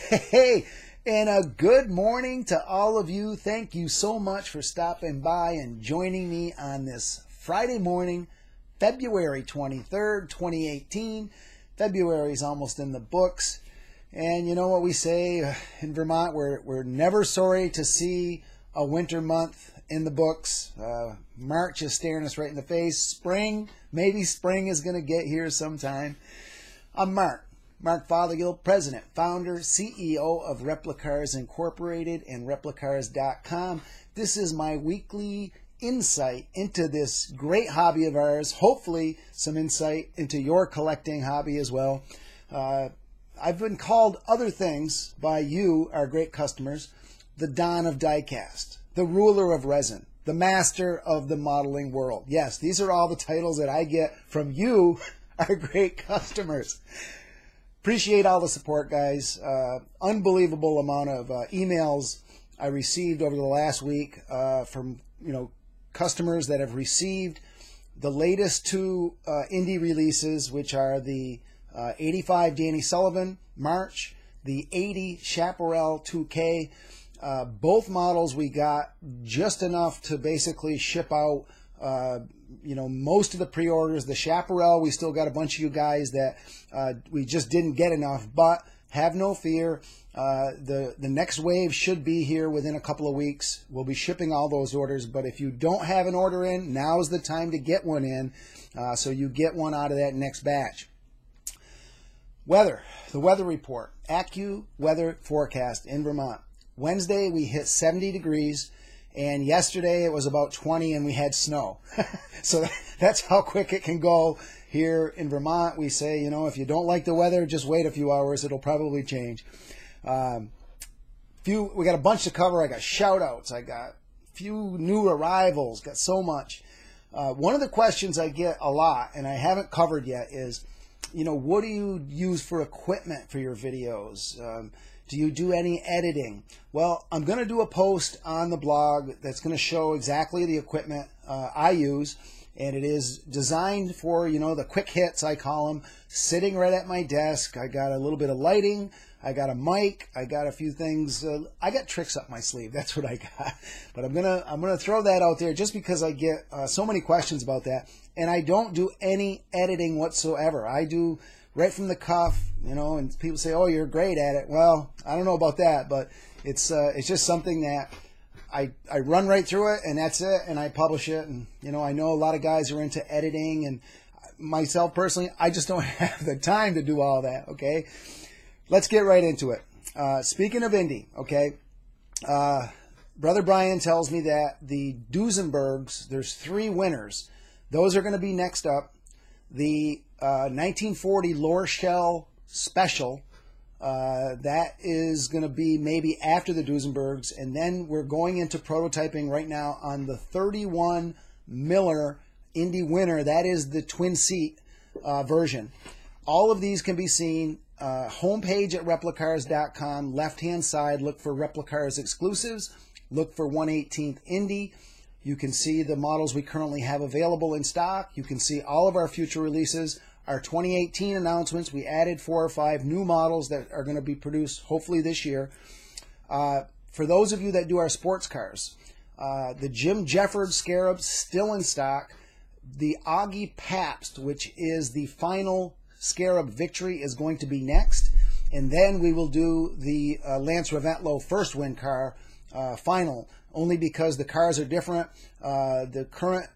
Hey, and a good morning to all of you. Thank you so much for stopping by and joining me on this Friday morning, February 23rd, 2018. February is almost in the books. And you know what we say in Vermont, we're never sorry to see a winter month in the books. March is staring us right in the face. Spring, maybe spring is going to get here sometime. I'm Mark Fothergill, President, Founder, CEO of Replicars Incorporated and Replicars.com. This is my weekly insight into this great hobby of ours, hopefully some insight into your collecting hobby as well. I've been called other things by you, our great customers: the Don of Diecast, the ruler of resin, the master of the modeling world. Yes, these are all the titles that I get from you, our great customers. Appreciate all the support, guys. Unbelievable amount of emails I received over the last week from customers that have received the latest two indie releases, which are the 85 Danny Sullivan March, the 80 Chaparral 2K. Both models we got just enough to basically ship out most of the pre-orders. The Chaparral, we still got a bunch of you guys that we just didn't get enough, but have no fear. The next wave should be here within a couple of weeks. We'll be shipping all those orders, but if you don't have an order in, now's the time to get one in, so you get one out of that next batch. Weather, the weather report, AccuWeather forecast in Vermont. Wednesday, we hit 70 degrees. And yesterday it was about 20 and we had snow. So that's how quick it can go here in Vermont. We say, if you don't like the weather, just wait a few hours. It'll probably change. We got a bunch to cover. I got shout outs. I got a few new arrivals. Got so much. One of the questions I get a lot, and I haven't covered yet, is, what do you use for equipment for your videos? Do you do any editing? Well, I'm going to do a post on the blog that's going to show exactly the equipment I use, and it is designed for, the quick hits, I call them, sitting right at my desk. I got a little bit of lighting. I got a mic. I got a few things. I got tricks up my sleeve. That's what I got. But I'm gonna throw that out there just because I get so many questions about that, and I don't do any editing whatsoever. I do right from the cuff, and people say, "Oh, you're great at it." Well, I don't know about that, but it's just something that I run right through it, and that's it, and I publish it. And I know a lot of guys are into editing, and myself personally, I just don't have the time to do all that. Okay, let's get right into it. Speaking of indie, okay, Brother Brian tells me that the Duesenbergs, there's 3 winners. Those are going to be next up. The 1940 Lore Shell Special, that is going to be maybe after the Duesenbergs, and then we're going into prototyping right now on the 31 Miller Indie winner. That is the twin seat version. All of these can be seen homepage at Replicars.com. Left hand side, look for Replicars exclusives, look for 1/18th Indie. You can see the models we currently have available in stock. You can see all of our future releases, our 2018 announcements. We added 4 or 5 new models that are going to be produced hopefully this year. For those of you that do our sports cars, the Jim Jeffords Scarab still in stock. The Augie Pabst, which is the final Scarab Victory, is going to be next. And then we will do the Lance Reventlow First Win car final, only because the cars are different. The current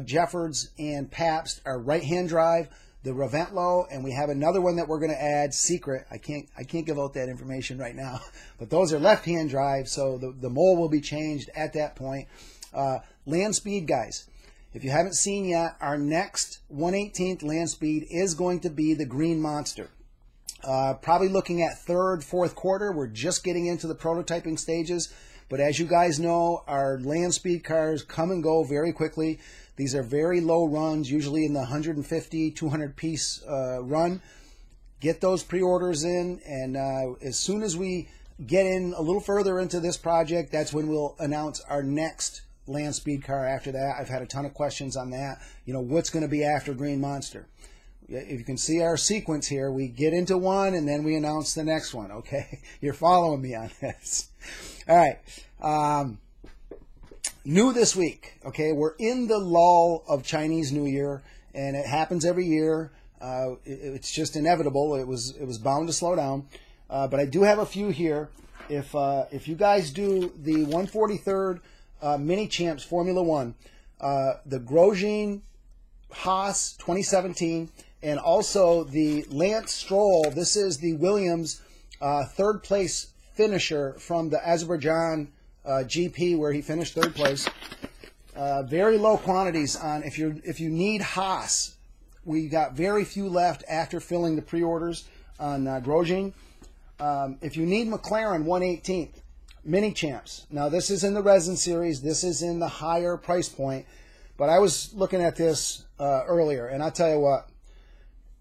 Jeffords and Pabst are right-hand drive. The Reventlow, and we have another one that we're going to add, secret. I can't give out that information right now, but those are left-hand drive, so the mold will be changed at that point. Land Speed, guys, if you haven't seen yet, our next 1/18th Land Speed is going to be the Green Monster. Probably looking at 3rd, 4th quarter. We're just getting into the prototyping stages. But as you guys know, our Land Speed cars come and go very quickly. These are very low runs, usually in the 150, 200 piece run. Get those pre-orders in, and as soon as we get in a little further into this project, that's when we'll announce our next Land Speed car after that. I've had a ton of questions on that. What's going to be after Green Monster? if you can see our sequence here, we get into one and then we announce the next one, okay? You're following me on this. All right. New this week, okay? We're in the lull of Chinese New Year, and it happens every year. It's just inevitable. It was bound to slow down. But I do have a few here. If you guys do the 143rd Mini Champs Formula One, the Grosjean Haas 2017, and also the Lance Stroll. This is the Williams third place finisher from the Azerbaijan GP, where he finished third place. Very low quantities on. If you need Haas, we got very few left after filling the pre-orders on Grosjean. If you need McLaren 118th Mini Champs, now this is in the resin series. This is in the higher price point. But I was looking at this earlier, and I'll tell you what,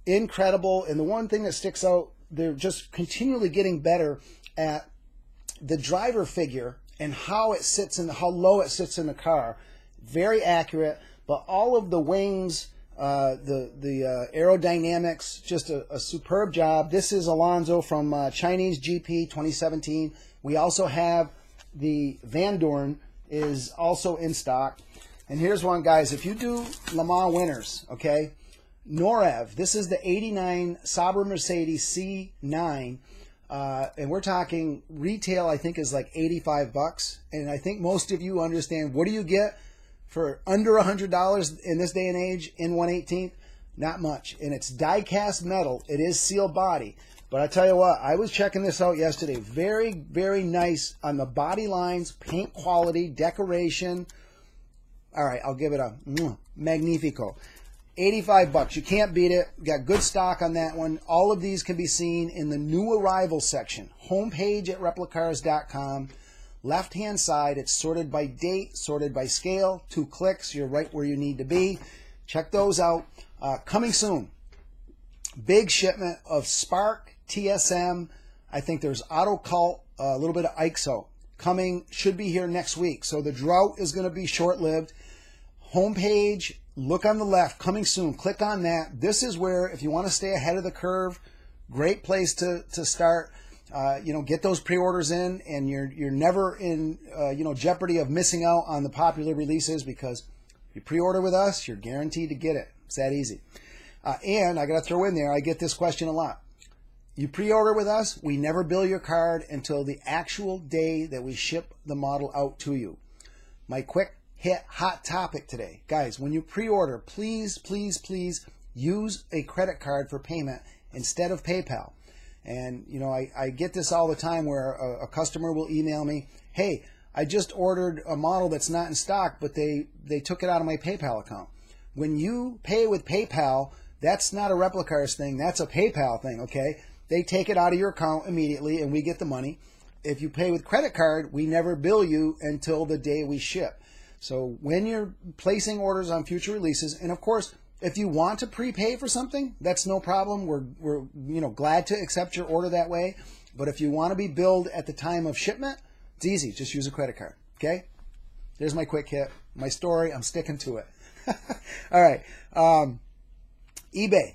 incredible. And the one thing that sticks out, they're just continually getting better at the driver figure and how it sits in how low it sits in the car. Very accurate, but all of the wings, the aerodynamics, just a superb job. This is Alonso from Chinese GP 2017. We also have the Van Dorn is also in stock. And here's one, guys. If you do Le Mans winners, okay, Norev, this is the 89 Sauber Mercedes C9. And we're talking retail, I think, is like $85. And I think most of you understand, what do you get for under $100 in this day and age in 118th? Not much. And it's die-cast metal. It is sealed body. But I tell you what, I was checking this out yesterday. Very, very nice on the body lines, paint quality, decoration. All right, I'll give it a magnifico. $85. You can't beat it. Got good stock on that one. All of these can be seen in the new arrival section. Homepage at replicars.com. Left-hand side, it's sorted by date, sorted by scale. 2 clicks, you're right where you need to be. Check those out. Coming soon. Big shipment of Spark, TSM. I think there's Auto Cult, a little bit of IXO. Coming, should be here next week. So the drought is going to be short-lived. Homepage, look on the left, coming soon. Click on that. This is where, if you want to stay ahead of the curve, great place to start. Get those pre-orders in, and you're never in jeopardy of missing out on the popular releases, because if you pre-order with us, you're guaranteed to get it. It's that easy. And I got to throw in there, I get this question a lot. You pre-order with us, we never bill your card until the actual day that we ship the model out to you. My quick hit hot topic today. Guys, when you pre-order, please, please, please use a credit card for payment instead of PayPal. And, I get this all the time where a customer will email me, hey, I just ordered a model that's not in stock, but they took it out of my PayPal account. When you pay with PayPal, that's not a Replicars thing. That's a PayPal thing, okay? They take it out of your account immediately, and we get the money. If you pay with credit card, we never bill you until the day we ship. So when you're placing orders on future releases, and of course, if you want to prepay for something, that's no problem. We're glad to accept your order that way. But if you want to be billed at the time of shipment, it's easy. Just use a credit card, okay? There's my quick hit. My story, I'm sticking to it. All right. eBay.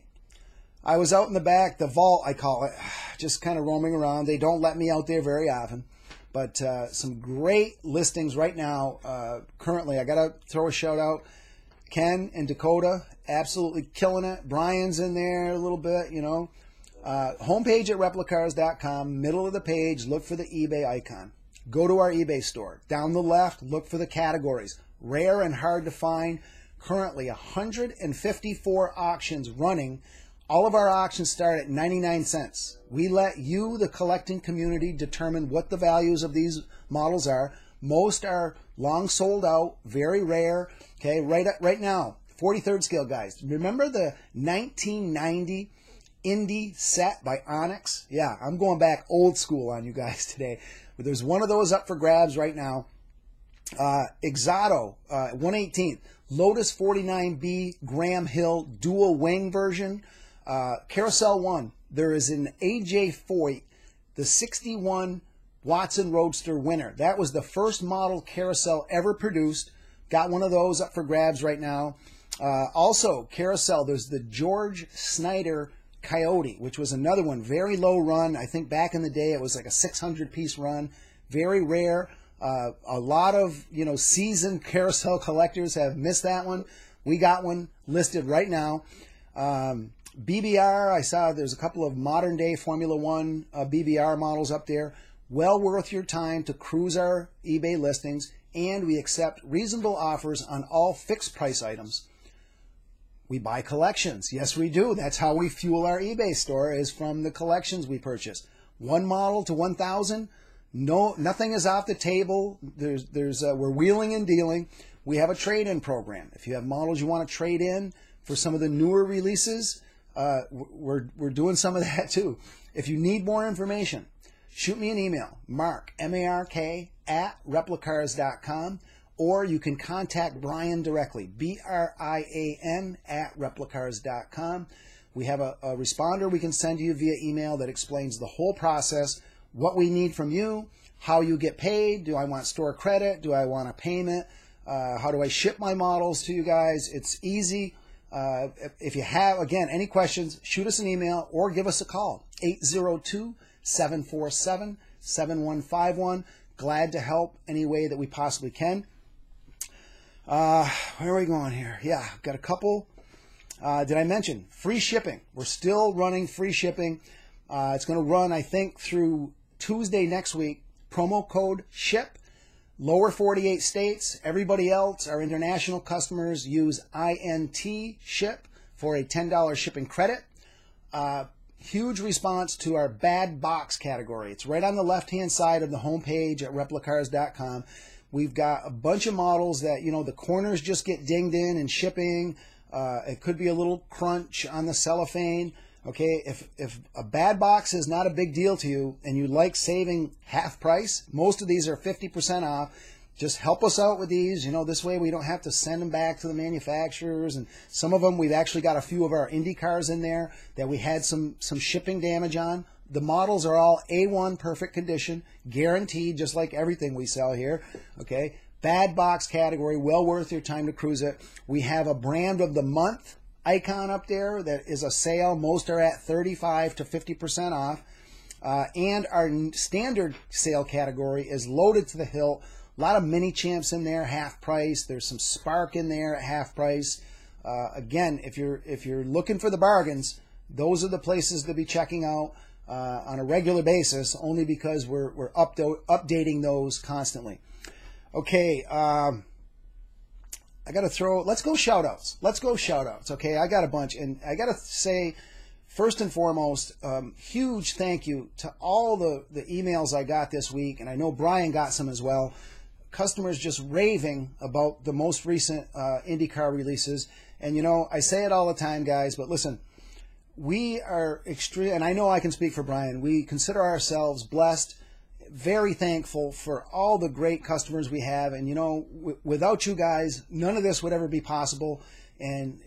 I was out in the back, the vault, I call it, just kind of roaming around. They don't let me out there very often. But some great listings right now. Currently, I got to throw a shout out. Ken and Dakota, absolutely killing it. Brian's in there a little bit, Homepage at replicars.com, middle of the page, look for the eBay icon. Go to our eBay store. Down the left, look for the categories. Rare and hard to find. Currently, 154 auctions running. All of our auctions start at 99 cents. We let you, the collecting community, determine what the values of these models are. Most are long sold out, very rare. Okay, right now, 43rd scale, guys. Remember the 1990 Indy set by Onyx? Yeah, I'm going back old school on you guys today. But there's one of those up for grabs right now. Exoto, 118th. Lotus 49B Graham Hill dual wing version. Carousel 1, there is an AJ Foyt, the 61 Watson Roadster winner. That was the first model Carousel ever produced. Got one of those up for grabs right now. Also, Carousel, there's the George Snyder Coyote, which was another one, very low run. I think back in the day it was like a 600-piece run, very rare. A lot of seasoned Carousel collectors have missed that one. We got one listed right now. BBR, I saw there's a couple of modern day Formula One BBR models up there. Well worth your time to cruise our eBay listings, and we accept reasonable offers on all fixed price items. We buy collections. Yes, we do. That's how we fuel our eBay store, is from the collections we purchase. One model to 1,000. No, nothing is off the table. We're wheeling and dealing. We have a trade-in program. If you have models you want to trade in for some of the newer releases, we're doing some of that too. If you need more information, shoot me an email, Mark, M-A-R-K, @replicars.com. Or you can contact Brian directly, BRIAN @replicars.com. We have a responder we can send you via email that explains the whole process, what we need from you, how you get paid. Do I want store credit? Do I want a payment? How do I ship my models to you guys? It's easy. If you have, again, any questions, shoot us an email or give us a call, 802-747-7151. Glad to help any way that we possibly can. Where are we going here? Yeah, got a couple. Did I mention free shipping? We're still running free shipping. It's going to run, I think, through Tuesday next week. Promo code SHIP. Lower 48 states. Everybody else, our international customers, use INT SHIP for a $10 shipping credit. Huge response to our bad box category. It's right on the left-hand side of the homepage at replicars.com. We've got a bunch of models that, the corners just get dinged in shipping. It could be a little crunch on the cellophane. Okay, if a bad box is not a big deal to you and you like saving half price, most of these are 50% off. Just help us out with these. This way we don't have to send them back to the manufacturers. And some of them, we've actually got a few of our Indy cars in there that we had some shipping damage on. The models are all A1 perfect condition, guaranteed, just like everything we sell here. Okay, bad box category, well worth your time to cruise it. We have a brand of the month icon up there that is a sale. Most are at 35 to 50% off. And our standard sale category is loaded to the hilt. A lot of mini champs in there, half price. There's some Spark in there at half price. Again, if you're looking for the bargains, those are the places to be checking out on a regular basis, only because we're updating those constantly. Okay, I got to let's go shout outs. Okay, I got a bunch, and I got to say, first and foremost, huge thank you to all the emails I got this week, and I know Brian got some as well. Customers just raving about the most recent IndyCar releases. And I say it all the time, guys, but listen, we are extreme, and I know I can speak for Brian. We consider ourselves blessed, very thankful for all the great customers we have. And, without you guys, none of this would ever be possible. And,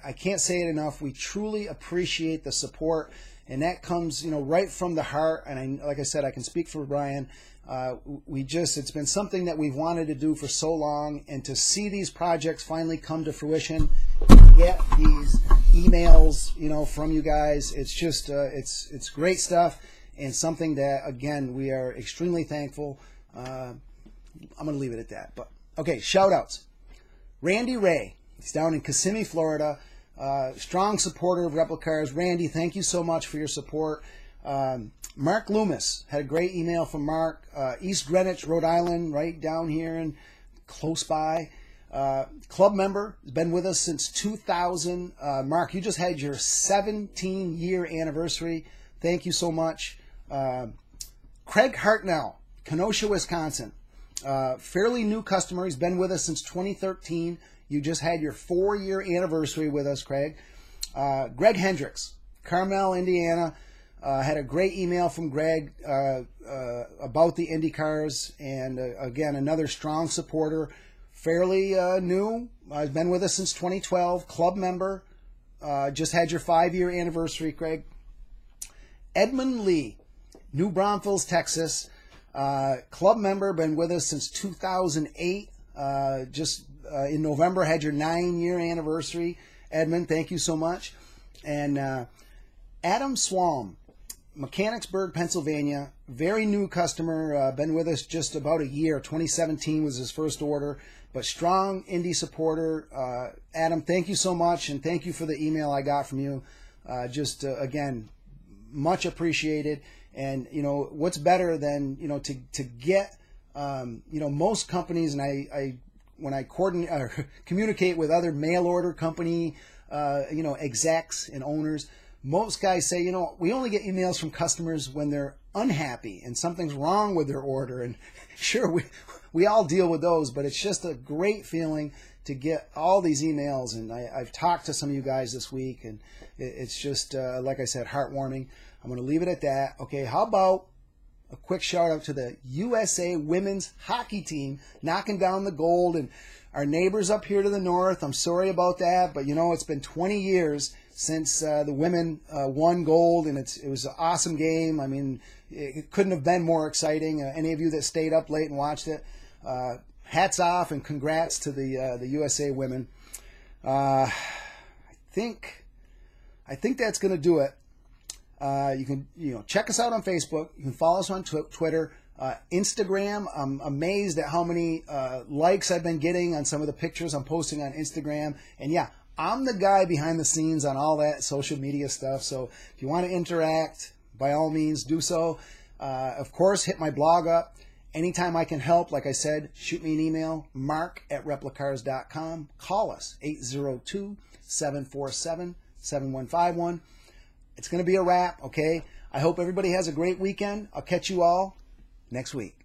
I can't say it enough. We truly appreciate the support. And that comes, right from the heart. And like I said, I can speak for Brian. It's been something that we've wanted to do for so long. And to see these projects finally come to fruition, get these emails, from you guys, it's just, it's great stuff. And something that, again, we are extremely thankful. I'm going to leave it at that. But okay, shout outs. Randy Ray, he's down in Kissimmee, Florida. Strong supporter of Replicars. Randy, thank you so much for your support. Mark Loomis, had a great email from Mark. East Greenwich, Rhode Island, right down here and close by. Club member, has been with us since 2000. Mark, you just had your 17-year anniversary. Thank you so much. Craig Hartnell, Kenosha, Wisconsin. Fairly new customer. He's been with us since 2013. You just had your 4-year anniversary with us, Craig. Greg Hendricks, Carmel, Indiana. Had a great email from Greg about the Indy cars. And again, another strong supporter. Fairly new. He's been with us since 2012. Club member. Just had your 5-year anniversary, Craig. Edmund Lee, New Braunfels, Texas. Club member, been with us since 2008. Just in November had your 9-year anniversary. Edmund, thank you so much. And Adam Swam, Mechanicsburg, Pennsylvania, very new customer, been with us just about a year. 2017 was his first order, but strong Indy supporter. Adam, thank you so much, and thank you for the email I got from you. Again, much appreciated. And, what's better than, to get, most companies, and I when I communicate with other mail order company, execs and owners, most guys say, we only get emails from customers when they're unhappy and something's wrong with their order. And sure, we all deal with those, but it's just a great feeling to get all these emails. And I've talked to some of you guys this week, and it's just, like I said, heartwarming. I'm going to leave it at that. Okay, how about a quick shout out to the USA women's hockey team knocking down the gold, and our neighbors up here to the north. I'm sorry about that, but it's been 20 years since the women won gold, and it was an awesome game. I mean, it couldn't have been more exciting. Any of you that stayed up late and watched it, hats off and congrats to the USA women. I think that's going to do it. You can check us out on Facebook. You can follow us on Twitter, Instagram. I'm amazed at how many likes I've been getting on some of the pictures I'm posting on Instagram. And yeah, I'm the guy behind the scenes on all that social media stuff. So if you want to interact, by all means, do so. Of course, hit my blog up. Anytime I can help, like I said, shoot me an email, mark@replicars.com. Call us, 802-747-7151. It's going to be a wrap, okay? I hope everybody has a great weekend. I'll catch you all next week.